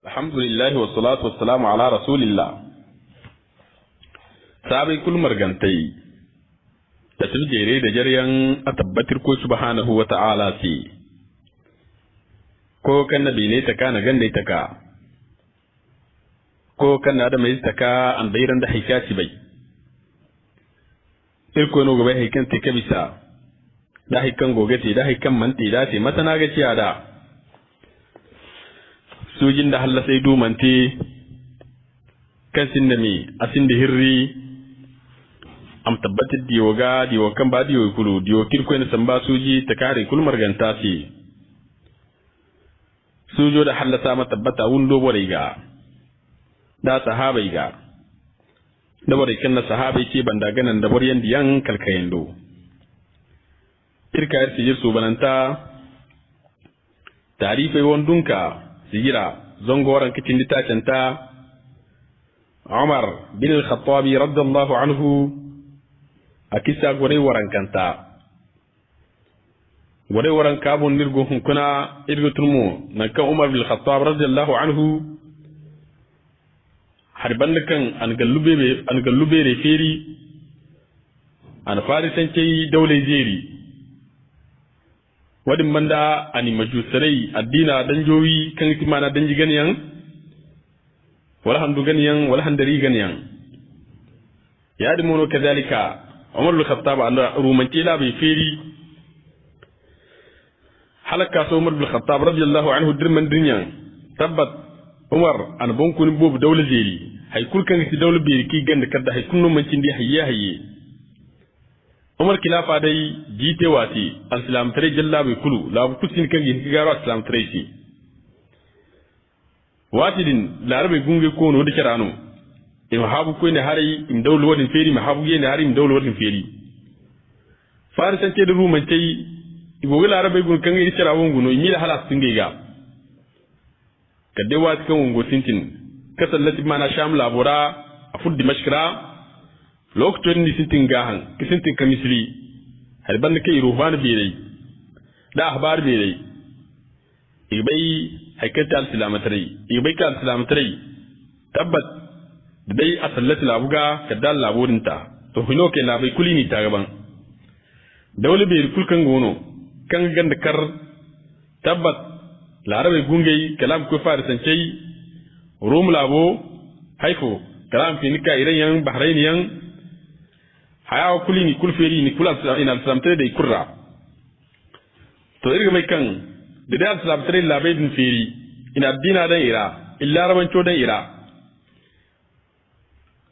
Alhamdulillah wa salatu wa salamu ala rasulillah. Sabai kul margantai da jere da jaryan a tabbatar ko subhanahu wa ta'ala si ko kan nabi ne ta kana ganda ta ka ko kan da mai ta ka an bayran da haikati bai irko no gobe haikan te kabisa da haikan gogete da haikan manti da te matana ga ciya da sujin da halla sai dumante kan sinda mi asin da hirri am tabbatar diwo kan ba diwo kulu diwo kirko ne samba suji ta kare kul marganta si sujo da halla sama tabbata wundo bore ga da sahabai ga da bore kan sahabai ce banda ganan da bore yandi yan kalkayendo irka yarsi jirsu bananta tarifai wondunka sigira zongoran kicin litacenta Umar bin al-Khattab radiyallahu anhu akisa gore warankanta gore waranka bon nirgo hunkuna irgo turmo nanka Umar bin al-Khattab radiyallahu anhu harban kan an gallube re feri an farisan ce daulai jeri wadin manda ani majusarai addina danjowi kan timana danji ganiyan wala handu ganiyan wala handari ganiyan ya di mono kazalika Umar al-Khattab an rumanci la bai feri halaka so Umar al-Khattab radiyallahu anhu dirman dunyan tabbat Umar an bonkun bobu dawla jeri hay kulkan ci dawla beri ki ganda kadda hay kunno mancin di hayye Umar kilafa dai jite wati al-islam tare jalla bai kulu la bu kusin kan yi garo al-islam tare shi wati din larabe gunge ko no da kirano in habu ko ne hari in dawlo wadin feri ma habu ne hari in dawlo wadin feri farisan ce da ruman tai ibo larabe gun kan yi kirawon guno in yi da halas sun ga kadai wati kan wongo tintin kasallati mana sham labora a fuddi mashkira lokacin ni sintin gahan kisintin kamisri har ban kai ruhan bere da ahbar bere ibai haikata al-silamatrai ibai ka al-silamatrai tabbat dai asallati labuga kadal laburinta to hino ke labai kulini ta gaban dawli bere kulkan gono kan ganda kar tabbat larabe gungai kalam ko farisancai rum labo haifo kalam finika iran yan bahrainiyan haya kuli ni kulferi ni kula ina samtare da kurra to irga mai kan da da samtare labai din feri ina dina dan ira illa rabanco dan ira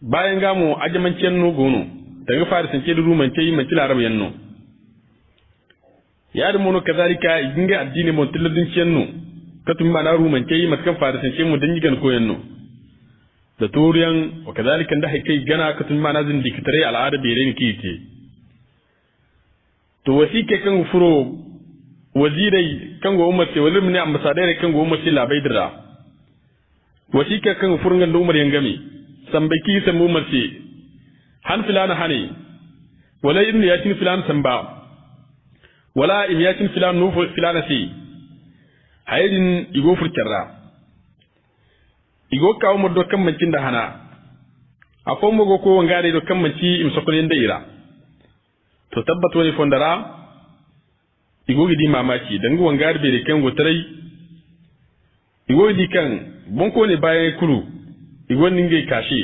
bayan gamu ajamancen no gono daga farisan ke da rumance yi manci laraba yanno ya da mono kazalika inga addini mon tilladin cenno katum ma na rumance yi matkan farisan ke mu dan yigan ko yanno da turiyan wa kazalika da haikai gana katun ma na zin dikitare al'ada bere ni kike to wasike kan furo wazirai kan go umma ce walim ne ambasadare kan go umma ce labai dira wasike kan furungan da umar yangame sambaki san mu umar ce han filana hane wala ibn yasin filan samba wala ibn yasin filan nu filana ce hayidin igo furkarra igo kawo mu do kan mancin da hana akwai mu go ko wangare do kan manci im sokolin da ira to tabbat wani fondara igo gidi mamaki dan go wangare be kan go tarai igo di kan bon ko ne bayan kulu igo ninge kashi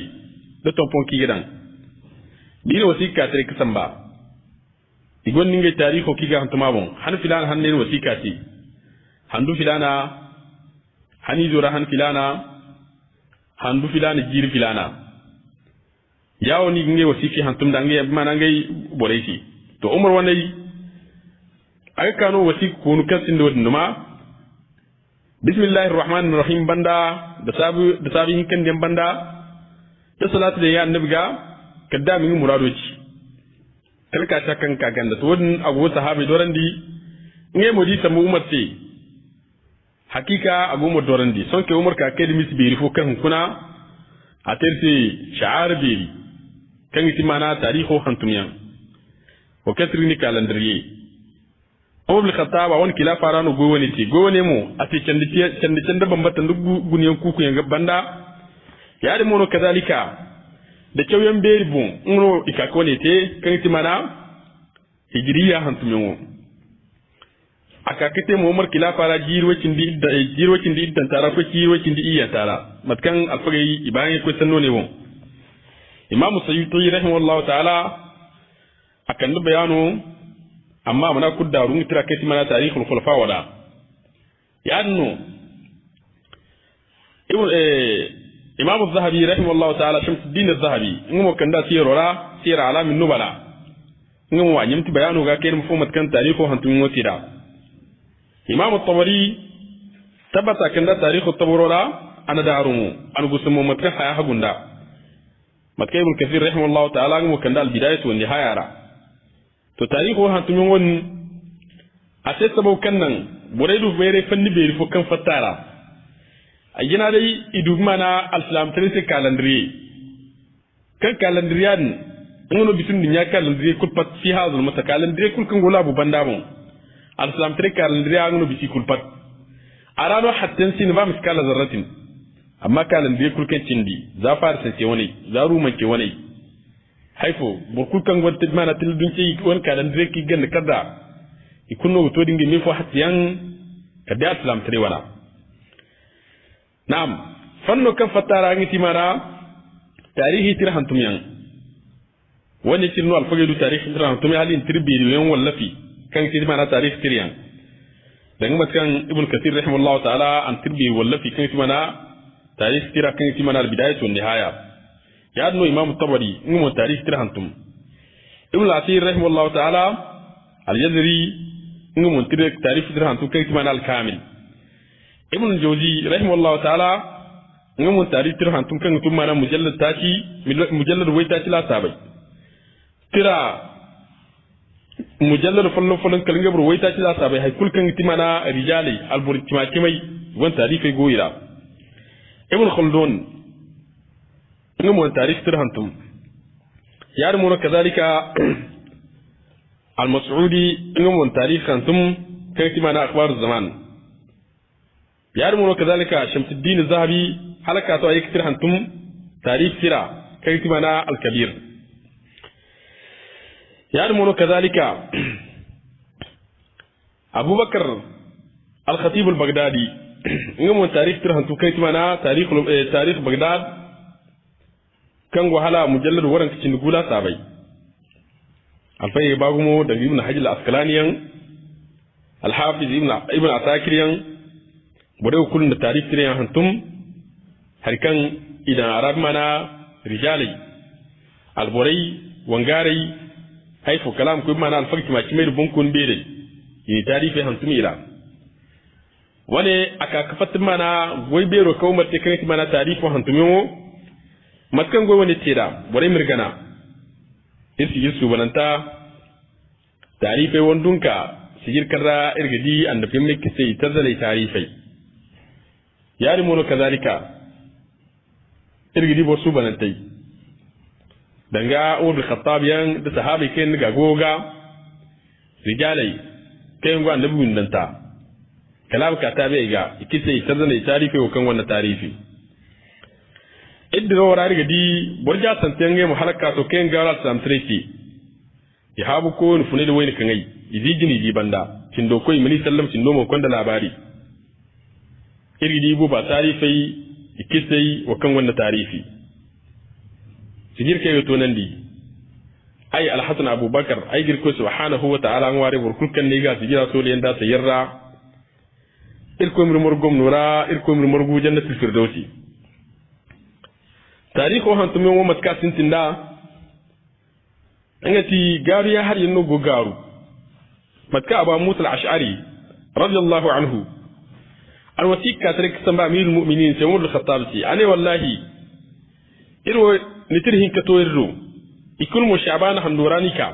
da tompon ki gidan dino wasika tare kasan ba igo ninge tariho ki ga hantuma bon han filan han ne wasika ci handu filana hani zura han filana handu filana jiri filana yawo ni nge wasiki hantum dange mana ngai boreisi to umar wanai aga kano wasiki kunu kasin do numa bismillahir rahmanir rahim banda da sabi hinkan den banda da salatu da ya annabi ga kadda min muradoci kalka ta kan kagan da to wadin abu sahabi dorandi nge modi samu umar ce hakika agumar dorandi son ke umar ka kai mis beri fo kan kuna a terse sha'ar beri kan iti mana tariho hantumiyan o katri ni calendrier Umar bin Khattab wani khilafa rano go wani ti go wani mu a ce candi bambatan duk guniyan kuku yanga banda ya da mono kazalika da kyauyan beri bun ngro ikako ne te kan ti mana hijriya hantumin aka kate mu Umar khilafa ra jirwacin di iddan tara ko jirwacin di iya tara matkan alfagai ibayan ko sanno ne won Imam Sayyidi rahimahullahu ta'ala akan da bayano amma muna kudda run tira kai mana tarihul khulafa wada ya annu Imam Az-Zahabi rahimahullahu ta'ala Shamsuddin Az-Zahabi ngumo kanda sirora sira alamin nubala ngumo wanyimti bayano ga kai mu fomat kan tarihu hantun motira Imam At-Tabari tabata kanda tarihu tabarora ana darumu an gusumo matka haya hagunda matka Ibn Kathir rahimahullahu ta'ala ngumo kanda al-bidayah wa nihaya to tarihu hantumin wani a sai sabau kan nan burai du bere fanni bere fo kan fatara a gina dai idu mana al-islam tare calendrier kan calendrier ngono bitun dunya calendrier kul pat fi hazul mata calendrier kul kan gola bu banda bon al-islam tare calendrier ngono biti kul pat arano hatten sin ba miskala zarratin amma calendrier kul kan cindi za far sai wani za ruma ke wani haifo burkul kan wata mana tildun ce wani kadan dire ki ganda kada ikunno to dinge mi fo hatiyan kada islam tare wala na'am fanno kan fatara ngiti mara tarihi tirhantum yan wani tirno alfagaidu tarihi tirhantum halin tirbiri yan wallafi kan ti mana tarihi tiryan dan matkan Ibn Kathir rahimahullahu ta'ala an tirbiri wallafi kan ti mana tarihi tira kan ti mana al-bidayah wa nihaya ya adno Imam Tabari ngumo tarikh tirhantum Ibn al-Athir rahimahullahu ta'ala al-Jazari ngumo tarikh tirhantum kai mana al-Kamil Ibn al-Jawzi rahimahullahu ta'ala ngumo tarikh tirhantum kan tum mana mujallad wai taci la sabai tira mujallad fallo kan gabru wai taci la sabai hay kul kan timana rijali al-burtima kimai wan tarikh goyira Ibn Khaldun نمو تاريخ ترهنتم يعلمون كذلك المسعودي نمو تاريخ أنتم كيف معنا أخبار الزمان يعلمون كذلك شمس الدين الذهبي حلقة أي كتير أنتم تاريخ سيرة كيف معنا الكبير يعلمون كذلك أبو بكر الخطيب البغدادي نمو تاريخ ترهنتم كيف معنا تاريخ بغداد kan wahala mujallad waran cikin gula sabai alfai bagumo da ibn hajj al-asqalaniyan al-hafiz ibn asakiriyan bude kullun da tarihi tiyan hantum harkan idan arab mana rijali al-burai wangarai haifu kalam ko mana al-fakti ma kimai bunkun bere yi tarihi hantum ila wane aka kafatin mana goybero kawmar te kan mana tarihi hantum matkan goy wani tira bore mirgana isi bananta tarifai wandunka sigir karra irgidi anda fimme kise tazalai tarifai yari mono kazalika irgidi bo su banantai danga Umar bin Khattab yan da sahabi kai ga goga rijalai kai ngo annabi windanta kalam ka tabe ga kise tazalai tarifai kan wannan tarifi idda wara riga di borja santenge mu halaka to ken gawal sam treki ya habu ko ni funede wayni kangai idi jini di banda tindo koy mini sallam tindo mo konda labari iri di bu ba tarifai ikisai wa kan wannan tarifi sigir kai to nan di ay al-hasan abubakar ay girko subhanahu wa ta'ala an ware burkul kan ne ga sigira so le yanda sayarra irko mir morgom nura irko mir morgu jannatul firdausi tarihi hantumin wa matkasin tinda angati garu ya har yinno go garu matka aba musa al-ash'ari radiyallahu anhu alwasika tarik samba amirul mu'minin sai umar al-khattab ci ane wallahi irwo nitirhin ka to irro ikul mu shaban handuranika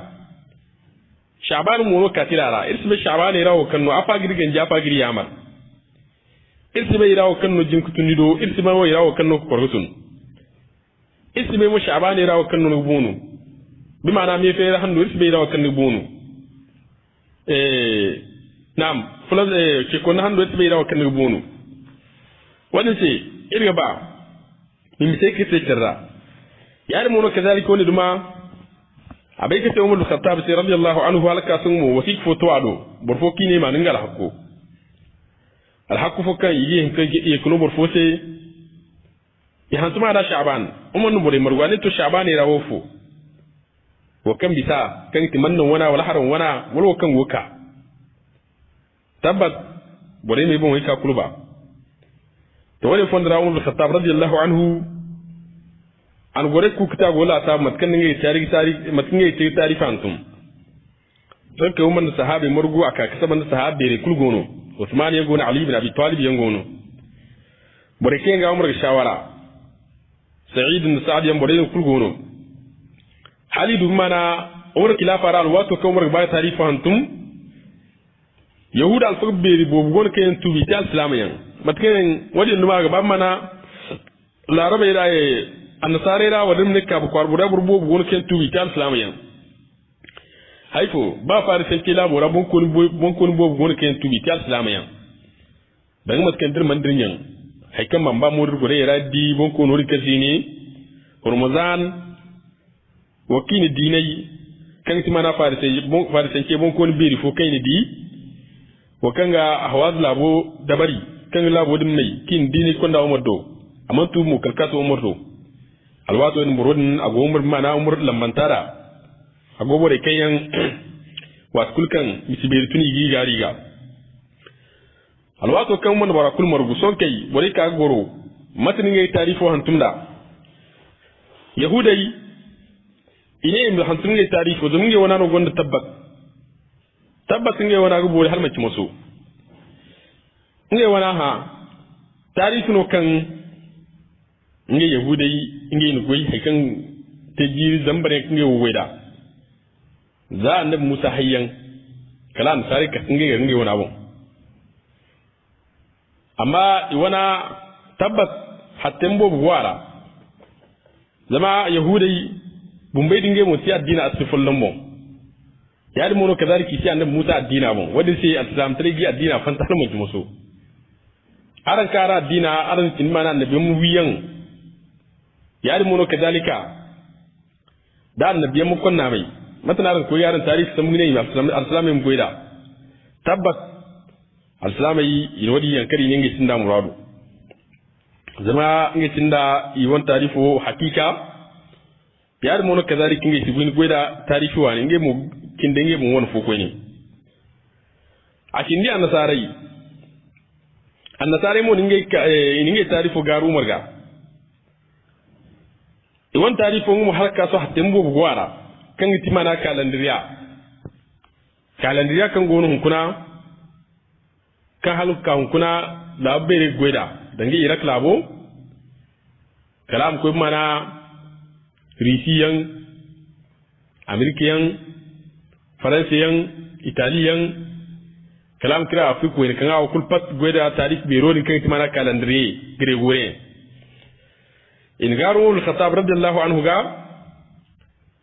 shaban mu no katirara irsibe shaban irawo kanno afa girgen jafa giri yamar irsibe irawo kanno jinkutunido irsibe mo irawo kanno ko korgutun isbe mo shabani raw kan no bunu bi mana mi fe handu isbe raw kan no bunu na'am fulan ke ko nan do tibe rawa kan bonu wannan ce irga ba min sai ke sai kirra yar mu no kazalika wani duma abai ke sai Umar bin Khattab sai radiyallahu anhu halaka sun mu wasi foto ado burfoki ne ma ningal hakko al hakku fokan yi hin kan yi kuno burfo sai ya hantuma da Sha'ban Umar no bore marwani to Sha'ban ne rawo fo wa kan bisa kan timannan wana wala haran wana wala kan wuka tabbat bore mai bon wai ka kulba to wani fondra Umar bin Khattab radiyallahu anhu an gore ku kita gola ta matkan ngai tarihi matkan ngai tarihi antum to ke umman sahabi murgu aka kasaban sahabi re kulgono Usman ya gona Ali ibn Abi Talib ya gono bore ke ga Umar shawara Sa'id ibn Sa'd ya bore kulgono Halidu mana Umar khilafa al wato ka Umar ba tarihi antum Yahuda al-Faqbiri bobu gon kayan tubi ta islamiyan matkan wadi numa ga ba mana Larabe iraye annasare ra wadin ne ka bukwar bura burbo gon kayan tubi ta islamiyan haifo ba fari sai kila bora bon kun bobu gon kayan tubi ta islamiyan dan matkan dir mandrinyan haikan mamba modur gore ra di bon kun ori kasini Ramadan wakini dinai kan timana fari sai ke bon kun biri fo kai ni di wakanga ahwaz labo dabari kan labo din mai kin dini konda umurdo amantu mu kalkato umurdo alwato en murodin agomur mana umur lambantara agobore kayan waskulkan misibir tuni gi gariga alwato kan mun barakul margu son kai bore ka goro matni ngai tarifo hantumda yahudai ine im hantum ngai tarifo zum ngai wana no gonda tabbas ngai wana gubo har mace maso ngai wana ha tarihi no kan ngai yahudai ngai no goyi hakan taji zambare ngai weda za annabi Musa hayyan kalam sai ka ngai wana bon amma iwana tabbas hatten bobu wara zama yahudai bumbai dinge mu ti addina asful lambo yadi mono kadaliki si annabi Musa addina bon wadi si al-islam tarigi addina fanta mu muso aran kara addina aran tin mana annabi mu wiyan yadi mono kadalika da annabi mu kunna mai matana ran ko yaran tarihi san mu ne al-islam mu goida tabbas al-islam yi wadi yankari ne ngi tinda muradu zama ngi tinda yi won tarifo hakika yadi mono kadalika ngi sibuni goida tarifi wani ngi mu kindenge mu won foko ni akindi annasare mo ninge tarifo garu marga e won tarifo mu halka so hatta mbo gwara kan timana kalandriya kan gonu hunkuna kan haluka hunkuna da bere goida dange irak labo kalam ko mana risiyan amerikiyan faransiyan italiyan kalam kira afrique wani kan awa kulpat gweda tarikh biro ni kan timana calendrier gregorien in garu al-Khattab radiyallahu anhu ga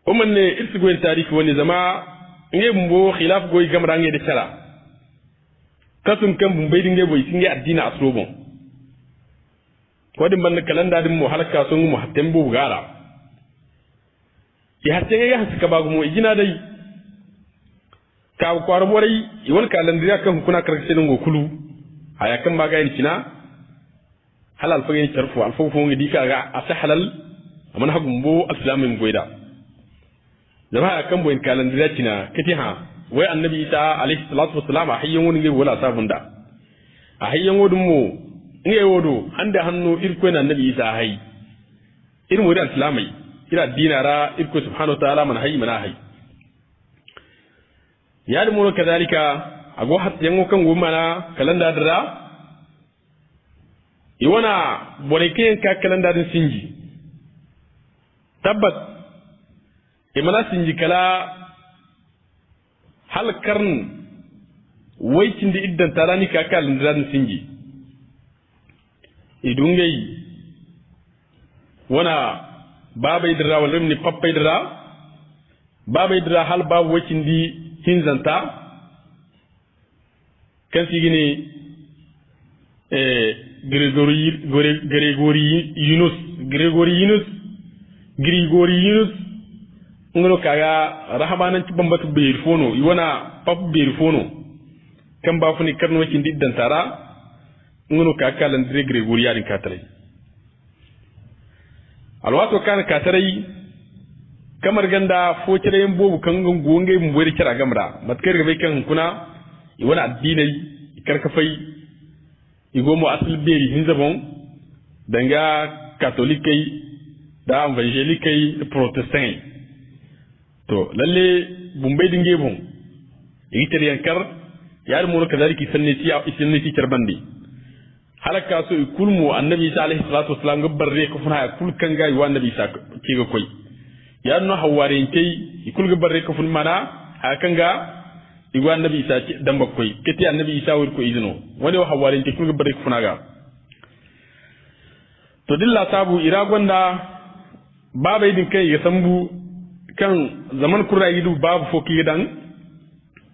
umman ne irsi gweda tarikh wani zama nge mbo khilaf goy gamra nge de sala kasum kan bumbay dinge boy singe addina asrobon ko dim ban kalanda dim mo halaka so mu hatem bu gara ya hatte ga haska bagu mo ijina dai ka kwaro borai iwon kalandriya kan kuna karkashe ngo kulu aya kan maga yin kina halal fa yin tarfu alfu fo ngi dika ga asahalal amana hagum bo islamin goida jama'a kan boyin kalandriya kina kiti ha wai annabi isa alaihi salatu wassalam a hayyan woni ngi wala sabunda a hayyan wodum mo ngi wodo hande hanno irko na annabi isa hay irmo da islamai ira dinara irko subhanahu wa ta'ala man hayy mana hayy yadi mono kadalika ago hat yango kan gumana kalanda dara iwana boreke ka kalanda din sinji tabbat imana sinji kala hal karn waitin di iddan tarani ka kalanda din sinji idungay wana babai dara wala ni pappai dara babai dara hal babu waitin di hinzanta kan sigine Grigorianus ngono kaga rahabanan ci bambatu beer fono iwana pap beer fono kan ba funi karno ci diddan tara ngono ka calendrier Gregorian katare alwato kan katare kamar ganda fo cire bobu kan gonge mu bari kira gamra matkar ga bai kan kuna iwana addinai karkafai igomo asal beri hinzabon danga catholique da evangelique da protestant to lalle bumbai dinge bon yitar yankar yar mu ka zaliki sanne ci charbandi halaka so kulmu annabi isa alaihi salatu wassalam gabbarre ko funa kul kan ga wa annabi isa ke ga koi ya no hawarin kai ikul gabbarre ko fun mana hakan ga igwa annabi isa dan bakkoi kiti annabi isa wur ko izino wani wa hawarin kai kul gabbarre ko funa ga to dilla sabu ira gonda babai din kai ya sambu kan zaman kura yidu babu foki gidan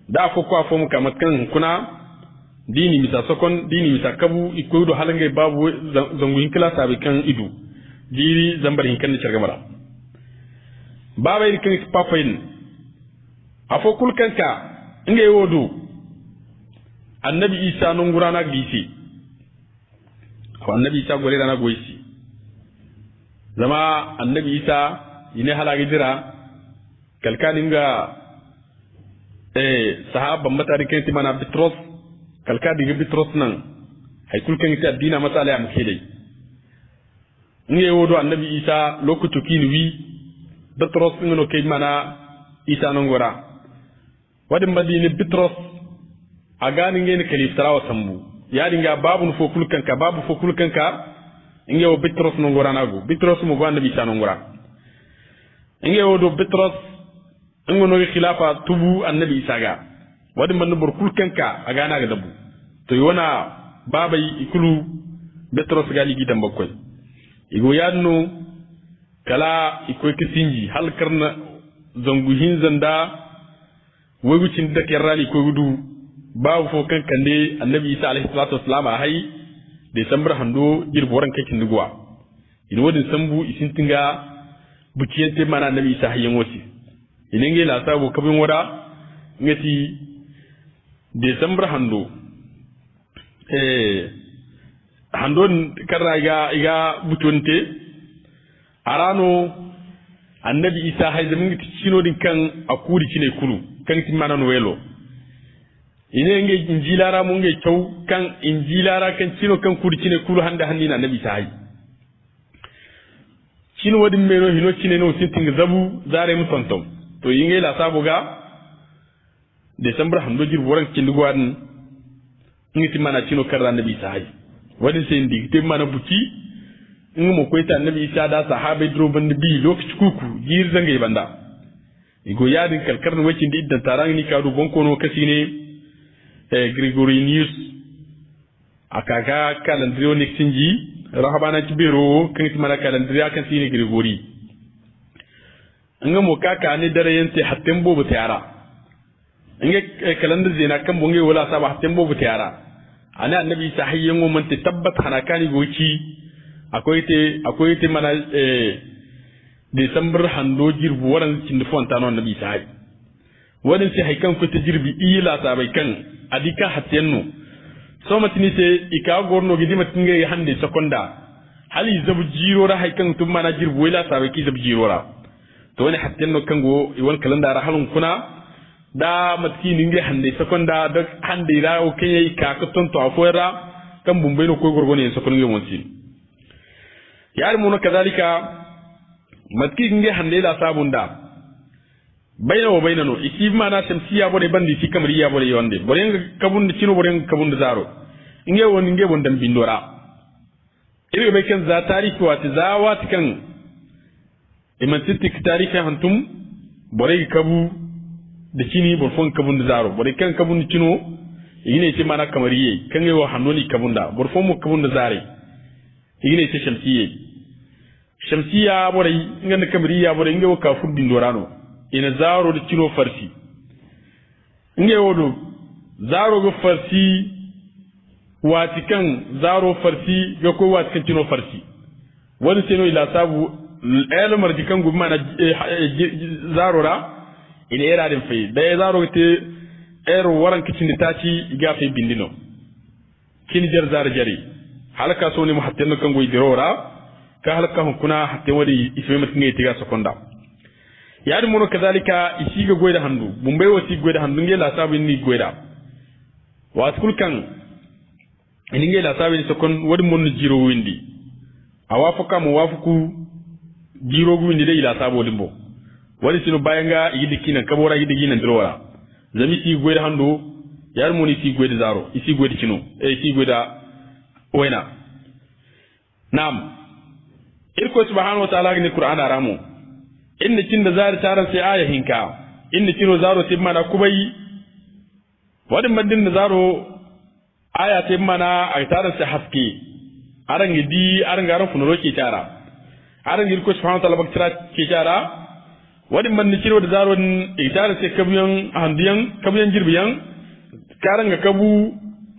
da ko kwa fo mu kamat kan kuna dini misa sokon dini misa kabu iko do halangai babu zangu hinkala sabi kan idu jiri zambar hinkan ni chargamara baba yi kan papain afo kul kanka nge wodu annabi isa non gurana gisi ko annabi isa gore dana goisi zama annabi isa ine halagi jira kalkaninga sahaba matarikin timana Bitros kalka diga Bitros nan hay kulkan ta dina masala ya mukele nge wodo annabi isa lokutu kinwi Bitros ngono kay mana isa nongora wadin madini Bitros agani ngene kalif tarawa sambu ya dinga babu fo kulkan ka babu fo kulkan ka nge wo Bitros nongora nago Bitros mo go annabi isa nongora nge wodo Bitros ngono khilafa tubu annabi isa ga wadi man bor kulkanka aga na ga dabu to yona babai ikulu Bitros gali gidan bakkoi igo yanno kala ikoy kisinji hal karna zangu hinzanda wogucin da kerrali ko gudu babu fo kankande annabi isa alaihi salatu wassalam hay December hando jirboran kakin dugwa ina wadin sambu isintinga bukiyante mana annabi isa hayyan wasi inenge la sabu kabin wada ngati December hando hando karra iga butonte arano annabi isa hayzamin ngati chino din kan akuri chine kulu kan timana no welo inenge injilara mun ge chau kan injilara kan chino kan kuri chine kulu handa handina annabi isa hay chino wadin meno hino chine no sintinga zabu zare mu tontom to yinge la sabuga December hando jir woran kinduwan ngiti mana chino karra nabi sai wadin sai ndi te mana buki ngumo koita nabi isa da sahabe dro band bi lokaci kuku jir zangai banda igo yadin kalkarn wacin da iddan tarang ni kadu bonko no kasine Gregorianus akaga calendrio nixinji rahabana kibero kanti mana calendria kan sine Gregory ngamo kaka ne dare yente hatten bobu tayara nge kalendar zina kan bonge wala saba hatten bobu tayara ana annabi sahiyyan wo man tabbat hanakani goci akwai te mana December hando jirbu waran cin fonta non annabi sahi wadan sai haikan ko ta jirbi ila sabai kan adika hatten no so matini se ika gorno gidi matinge hande sekonda hali zabu jiro ra haikan tum mana jirbu wala sabai ki zabu jiro ra to wani hatten no kango iwan kalanda ra halun kuna da matki ninge hande sekonda da hande ra o kenyi ka ka tonto afora kan bumbai no ko gorgone sekon nge wonsi yar mu no kadalika matki nge hande la sabunda bayna wa bayna no isi mana shamsiya bode bandi si kamriya bode yonde borenga kabunde chino borenga kabunde zaro nge woni nge wondan bindora iri be kan za tarihi wa tazawat kan iman titik tarihi hantum boregi kabu da chini borfon kabunde zaro bore kan kabunde chino yine ce mana kamariye kan yewo hanoni kabunda borfon mu kabunde zare yine ce shamsiya bore ngan kamariya bore nge wo kafur bindorano ina zaro da chino farsi nge wodo zaro go farsi watikan zaro farsi ga ko watikan tino farsi wani tino ila sabu el marjikan gu mana zaro ra ina era din fai da zaro te er waran kicin ta ci ga fai bindino kin jar zar jari halaka so ne mu hatten kan go dirora ka halaka kuna hatten wadi ife mutin ne tiga sekonda yadi mono kadalika isiga goyda handu bumbay wati goyda handu ngela sabu ni goyda watkul kan ini ngela sabu sokon wadi mon jiro windi awafaka mu wafuku jiro windi de ila sabu limbo wadi sino bayanga yidi kina kabora yidi gina dirora zami si goyda handu yar moni si goyda zaro isi goyda kino si goyda wayna nam irko subhanahu wa ta'ala ni qur'an aramu inda kin da zari tarar sai aya hinka inda kino zaro sai mana kubai wadin bandin da zaro aya sai mana a tarar sai haske aran gidi aran garan funuro ke tara aran girko subhanahu wa ta'ala baktira ke tara wadin bandin kino da zaro in tarar sai kabiyan handiyan jirbiyan karan ga kabu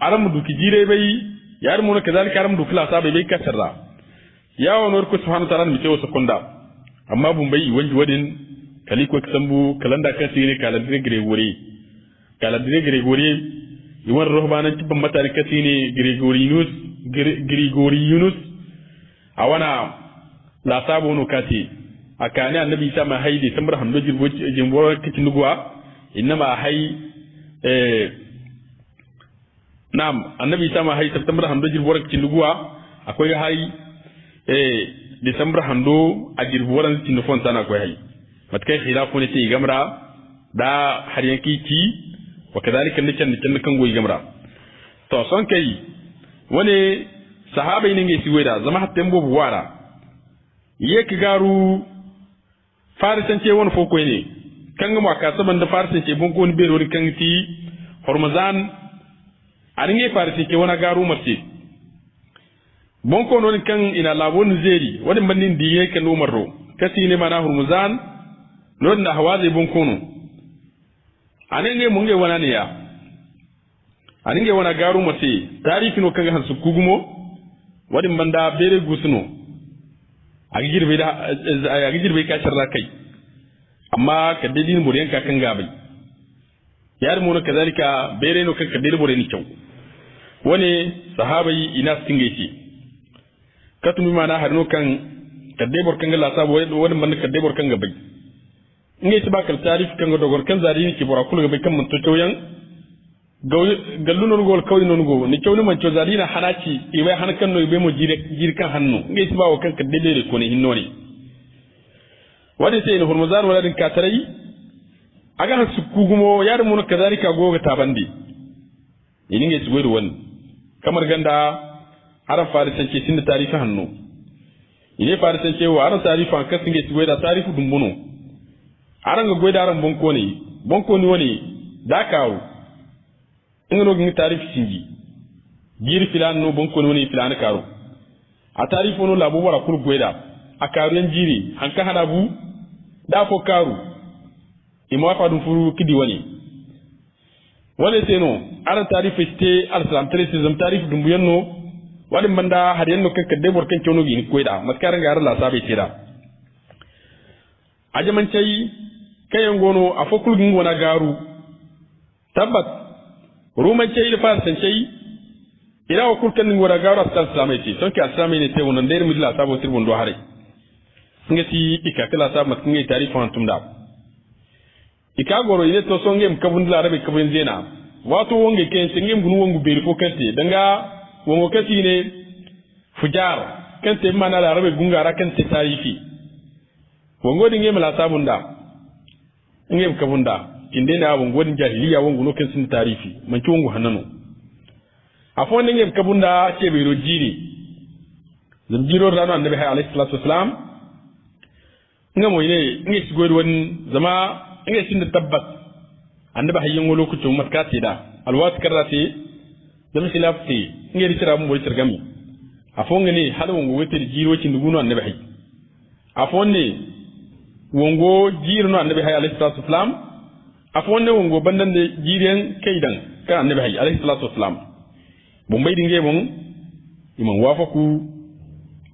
aran mu duki jire bai yar mu kazalika aran mu dukla sabai bai kasarra yawon warko subhanahu wa ta'ala mi ce wasu kunda amma bumbai wanji wadin kaliko kisambu kalanda kasi ne kalandire gregori iwan rohbanan tibban matari kasi ne gregorianus a wana la sabo no kasi akane annabi isa ma haidi sambar hando jimbo kicin nuguwa innama hay nam annabi isa ma hay sambar hando jimbo kicin nuguwa akwai hay December hando a jirbuwaran tinufon sana kwai hai matkai khilafu ne sai gamra da har yanki ci wa kadalika ne can kan goyi gamra to son kai wani sahabai ne ngai siweda zama hatta mbo buwara yake garu farisan ce wani foko ne kan ga maka saban da farisan ce bon ko ni bero kan ti hormazan aringe farisan ce wani garu mace bonko non kan ina labon zeri wani bannin diye kan umarro kasi ne mana hurmuzan non da hawaze bonko no anenge munge wana ne ya anenge wana garu mate tarifi no kan hansu kugumo wani banda bere gusuno agirbe ka sharra kai amma kadidin muriyan ka kan gabai yar mu no kazalika bere no kan kadidin muriyan kyau wani sahabai ina singeci katumi mana harno kan kadde borkan ga lasa wani man kadde borkan ga bai ngai tiba kal tarif kan ga dogon kan zari ni ki bora kul ga bai kan mun to toyan gallu non gol kawni non go ni kawni man to zari na hanaci i wai han kan no be mo jir kan hannu ngai tiba wa kan kadde le ko ne hinno ne wadi sai ni hurmuzan wala din katarai aga han su kugumo yar mun kazalika goga tabandi ini ngai tibo wani kamar ganda aran farisance sin da tarifi hannu ine farisance wa aran tarifi an kasin ge tiwe da tarifi dumbuno aran ga goida aran bonko ne wani da kawo ingano gin tarifi sinji giri filan no bonko ne wani filan karo a tarifi no labu wara kul goida a karuyan jiri hanka hana bu da ko karu imo fa dum furu kidi wani seno aran tarifi ste al-salam tarifi dumbuyan no wani banda har yanno kan kadde bor kan kyono gini koida maskaran garar la sabe tira ajaman cai kayan gono a fokul gin gona garu tabbat ruman cai da fasan cai ira wa kulkan gin gona garu asal samai ce son ki asame ne te wonan der midla sabo tirbon do hare ngati ikakala sab mat ngi tarifa antum da ikagoro ile to songem kabun la rabe kabun zena wato wonge ken singem gunu wongu beri ko kante danga wongo kasi ne fujar kante mana la rabe gungara kante tarifi wongo dinge mala sabunda ngem kabunda kinde na wongo din jahiliya wongo no kan sin tarifi man ci wongo hanano afon ngem kabunda ce be rojiri zam jiro rano annabi alayhi salatu wassalam ngamo ne ngi sigori won zama ngi sin tabbat annabi hayyin wolo kutu matkati da alwat karati zama silafti ngi ritira mu boy tirgami afon ngani hada wongo wetir jiro ci nduguno annabi hay afon ne wongo jirno annabi hay alayhi salatu wassalam afon ne wongo bandan de jiren kaidan kan annabi hay alayhi salatu wassalam bombay dinge mon imam wafaku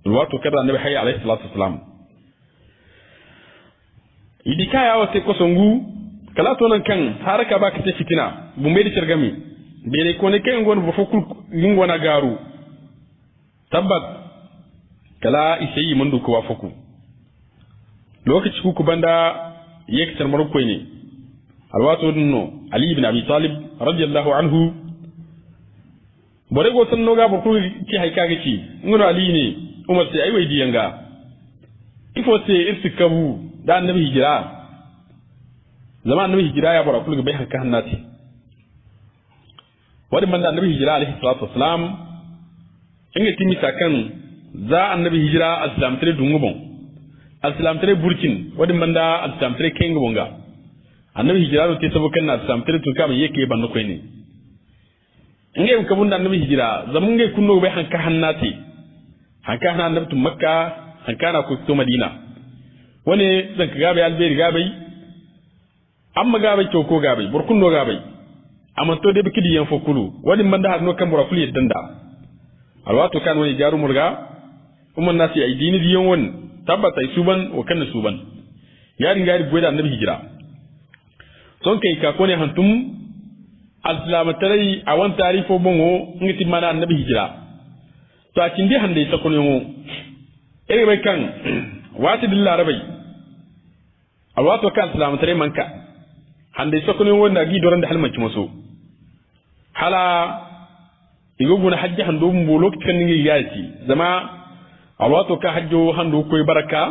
wato kada annabi hay alayhi salatu wassalam idi kaya wate ko songu kala to nan kan haraka ba ka te fitina bombay di cergami bere ko ne ken gon bo fokul ngona garu tabbat kala isayi mun ko wafaku lokaci ku banda yake tarmar ko ne alwato dinno ali ibn abi talib radiyallahu anhu bore go san noga bo ko ci hay kaga ci ngono ali ne umar sai ai wai diyanga ifo sai irtikabu da annabi hijira zaman annabi hijira ya bara kullu bai hanka hannati wadi man da annabi hijira alaihi salatu wassalam inga timi sakan za annabi hijira aslam tare dungubon aslam tare burkin wadi man da aslam tare kenga bonga annabi hijira ro te sabo kan na aslam tare tun kama yake ban ko ne inga yim kabun da annabi hijira zaman ngai kunno bai hanka hannati hanka hana annabi tun makka hanka na ko to madina wani zan ka gabe alberi gabe amma gabe ko gabe burkunno gabe amma to de bikidi yan fokulu wani man da hadno kan bura kuli danda alwato kan wani jaru murga umman nasi ai dini diyan won tabbata suban wa kan suban ya ringa ri goida annabi hijira son kai ka kone hantum aslamatai a wan tarifo bongo ngiti mana annabi hijira to a kindi hande ta kono mo ere bai kan wati dilla rabai alwato kan aslamatai manka hande ta kono wanda gi doran da halmanci maso hala igoguna hajji hando mbo lokti kan ngi yati zama alwato ka hajjo hando koy baraka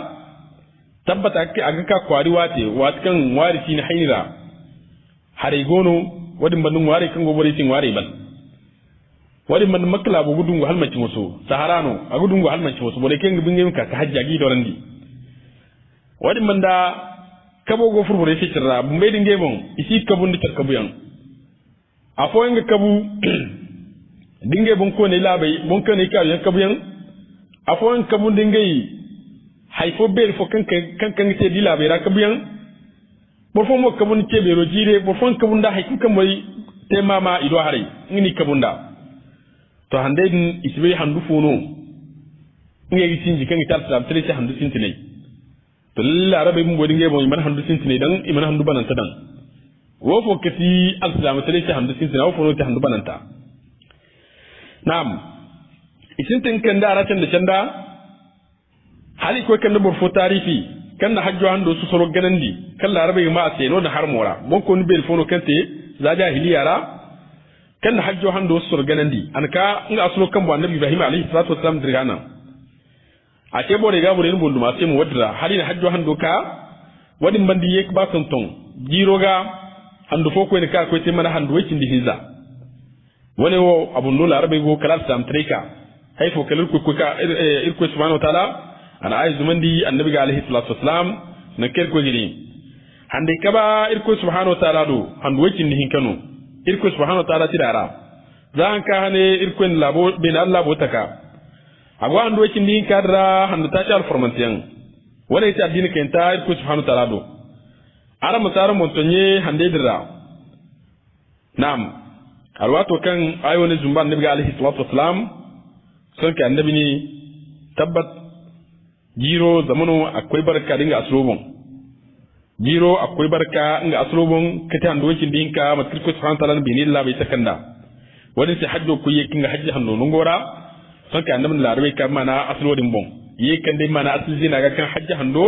tabbata aga ka kwari wate watkan warisi ni haynira hare gono wadin bandun ware kan gobore tin ware ban wadin man makla bo gudun go halmanci muso saharano a gudun go halmanci muso bole ken bingin ka hajja gi dorandi wadin man da kabo go furbure fitirra bu mbedi ngemon isi kabun di kabuyan afo nga kabu dinge bon ko ne labai bon kan ne ka yan kabuyan afo nga kabu dinge haifo bel fo kan te di labai ra kabuyan bo fo mo kabun te be ro jire bo fo kabun da haiku kan mai te mama ido hare ngini kabun da to hande din isbe handu fono ngi sinji kan tar salam tele ci handu sintine to lalla arabe mun bodin ngebo iman handu sintine dan iman handu bananta dan wo fo kati al-islam tele ci handu sintine wo fo no ci handu bananta na'am isintin kan da aratan da canda hali ko kan da burfo tarifi kan da hajjo hando su soro ganandi kan la arabe ma sai no da har mora mon ko ni bel fono kante za jahiliya ra kan da hajjo hando su soro ganandi an ka nga aslo kan bo annabi ibrahim alayhi salatu wassalam dirgana a ce bore ga bore bondu ma sai mu wadra hali na hajjo hando ka wadin bandi yek ba tonton jiroga hando foko ne ka ko te mana hando wacin di hiza wani wo abun dola arabe go kala sam treka hay fo kalur ko ka irko subhanahu wa ta'ala ana ay zumandi annabi ga alayhi salatu wassalam na ker ko gidi hande kaba irko subhanahu wa ta'ala do hando wacin di hinkano irko subhanahu wa ta'ala tidara zan ka hane irko labo bin Allah botaka agwa hando wacin di kadra hando ta ta alformantiyan wala ita addini kenta irko subhanahu wa ta'ala do ara mutara montonye hande dira na'am alwato kan ayonin zumba annabi alaihi salatu wassalam sun ka annabi ne tabbat jiro zamano akwai barka dinga asrobon jiro akwai barka inga asrobon kata hando wacin dinka matkirko subhanahu wa ta'ala bi ni Allah bai sakanda wani sai hajjo ku yake kinga hajji hando nungora sun ka annabi larabe kan mana asrodin bon yake dai mana asli zina ga kan hajji hando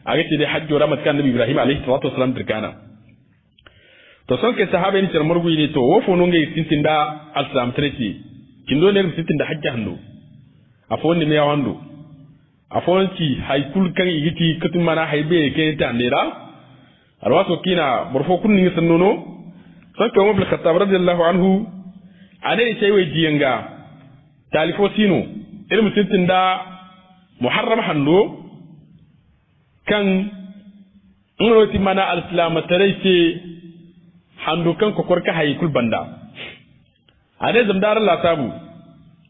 a ga dai hajjo ramat kan annabi Ibrahim alaihi salatu wassalam dirkana to son ke sahaba ni cer morgu ni to wofo no ngay sintinda al-islam treti kindo ne sintinda hajja hando afon ni me yawando afon ci haykul kan yiti katum mana haybe ke ta ndera arwato kina borfo kun ni sannono son ko mabul khattab radiyallahu anhu ane sai wai diyanga talifo sino irin sintinda muharram hando kan ngoti mana al-islam treti hando kan ko korka haykul banda ade zamdar la sabu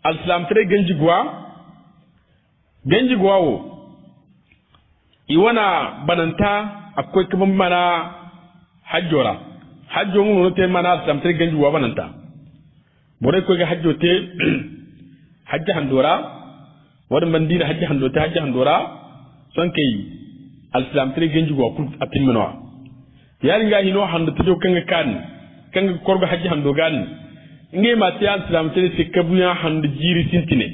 al-islam tare ganji gwa wo iwana bananta akwai kuma mana hajjora hajjo ngono te mana sam te ganju wa bananta bore ko ga hajjo te hajja handora wada mandira hajja handota hajja handora son kai al-islam te ganju wa kul atimno yari nga hino hando to kanga kanga korgo hajja hando gan nge ma te al-islam te se kabuya hando jiri sintine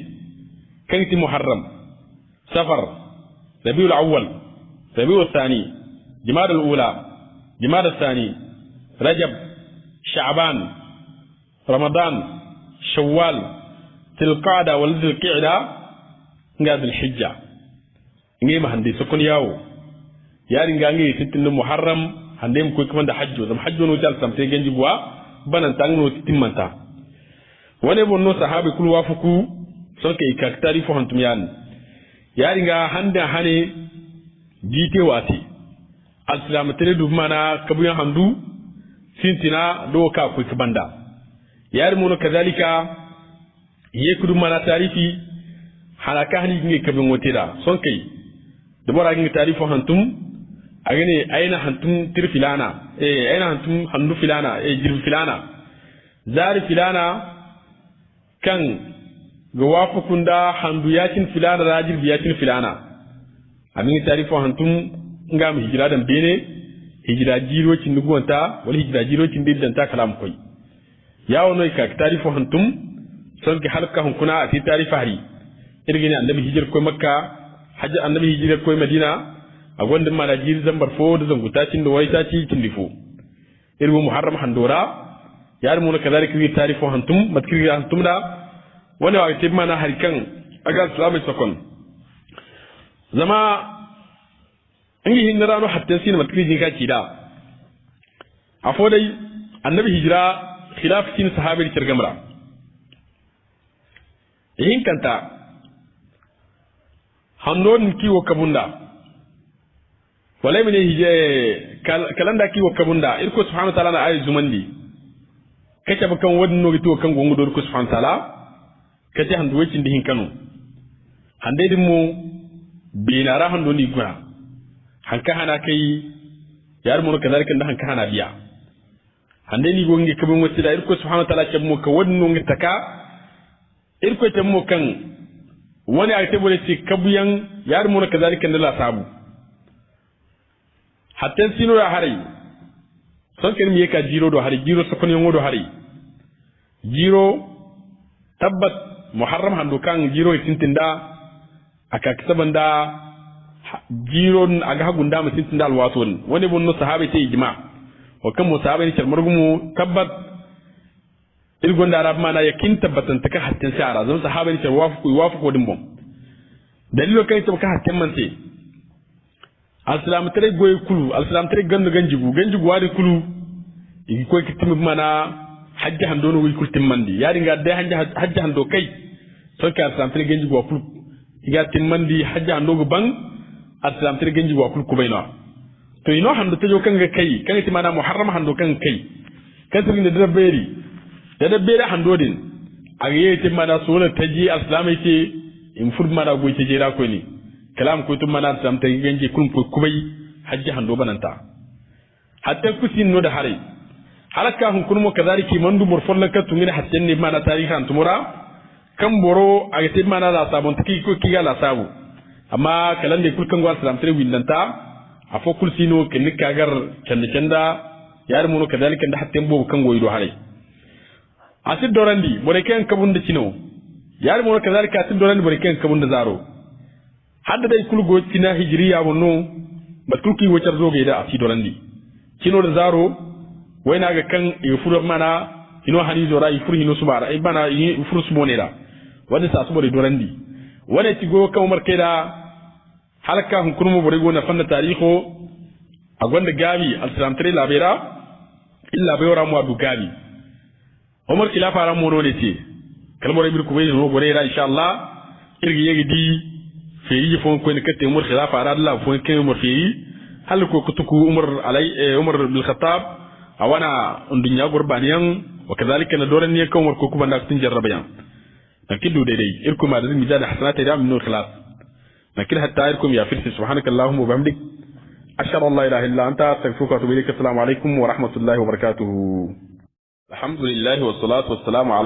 kanti muharram safar rabiul awwal rabiul thani jumada al-ula jumada al-thani rajab sha'ban ramadan shawwal tilqada wal dhulqa'da nga dhul hijja ngi ma hande sokon yawo yari nga ngi titin muharram hande ko kuma da hajjo zam hajjo no tal samte genji buwa banan tangno timmanta wone bonno sahabi kul wafuku sonke ikak tarifu hantum yan yari nga hande hane dite wati al-islam tere du mana kabuyan handu sintina do ka ku kibanda yar mono kazalika yekudu mana tarifi halaka hani ngi kabin wotira sonkai da bora ngi tarifu hantum agane aina hantum tir filana aina hantum handu filana jir filana zari filana kan ga wafu kunda handu yakin filana rajil yakin filana amin tarifu hantum ngam hijira dan bene hijira jirocin nuguwanta wala hijira jirocin biddanta kalam koy yawo noy ka tarifu hantum son ki halka hunkuna a ti tarifu hari irgini annabi hijir koy makka hajja annabi hijir koy madina a gondin mala jir zambar fo da zanguta cin da waita ci tindifo irbu muharram handora yar mu kazalika wi tarifu hantum matkiri hantum da wani wa ti mana harikan aga islamic sakon zama ingi hinna no hatta sin matkiri ka ci da afo dai annabi hijira khilafatin sahabi kirgamra yin kanta handon kiwo kabunda walai mene hije kalanda kiwo kabunda irko subhanahu wa ta'ala na ayi zumandi kace bakan wadin no gito kan gongo do irko subhanahu wa ta'ala kace handu wacin dihin kanu hande din mu binara hando ni gura hanka hana kai yar mu kazalika da hanka hana biya hande ni gonge kabin wacce da irko subhanahu wa ta'ala ke mu ka wadin no ngitaka irko ta mu kan wani a ta bole ce kabuyan yar mu kazalika da la sabu hatta sino ya hari son ken mi ka jiro do hari jiro sokon yongo do hari jiro tabbat muharram hando kan jiro tintinda aka kisabanda jiro aga hagunda mu tintinda alwason wani bonno sahabe ce ijma wa kan musahabe ne margumu tabbat ilgonda arab mana yakin tabbatan taka hatten sara zan sahabe ne wafu dimbom dalilo kai to ka hatten man sai al-islam tare goy kulu al-islam tare ganjigu wari kulu igi koy kitimi mana hajja hando no wi kultim mandi yari nga de hajja hando kai so ka al-islam tare ganjigu wa kulu iga timmandi hajja hando go bang al-islam tare ganjigu wa kulu kubayna to ino hando tajo kanga kai kanga ti mana muharram hando kan kai kasri ne da bere hando din aga yete mana sona taji al-islam yake in fur mana go taje ra ko ni kalam ko tum mana tam tay genje kun ko kubay hajji hando bananta hatta kusin no da hari halaka hun kun mo kadaliki mandu morfon lanka tumina hatta ne mana tarihan tumura kan boro aga te mana la sabon tiki ko kiga la sabu amma kalan de kulkan gwal salam tare windanta afo kul sino ken kagar canda yar mu no kadalika da hatta mbo kan goyido hari asid dorandi bore ken kabunda cino yar mu no kadalika asid dorandi bore ken kabunda zaro hadda dai kulgo tina hijriya wonno batulki wocar zoge da asi dorandi kino da zaro waina ga kan e furu mana ino hani zora e furu hino subara e bana e furu subonera wanda sa subore dorandi wanda ti go kan umar kaida halaka hun kurmo bore go na fanna tariho a gonda gabi al-islam tare labera illa bayora mu adu gabi umar khilafa ran mo ne ce kalmore bir ku bai no gore ra insha Allah irgi yegi di feyi fon ko ne katte umar khilafa ara Allah fon ke umar feyi hal ko kutuku umar bil khattab awana undunya gurbaniyan wa kadhalika na doran ne kan umar ko kuma da tun jarrabayan nakidu dai irkum ma da mizan hasanata da min khilas nakil hatta irkum ya firsi subhanakallahumma wa bihamdik ashhadu an la ilaha illa anta astaghfiruka wa atubu ilaik. Assalamu alaikum wa rahmatullahi wa barakatuh. Alhamdulillah wa salatu wa salamu ala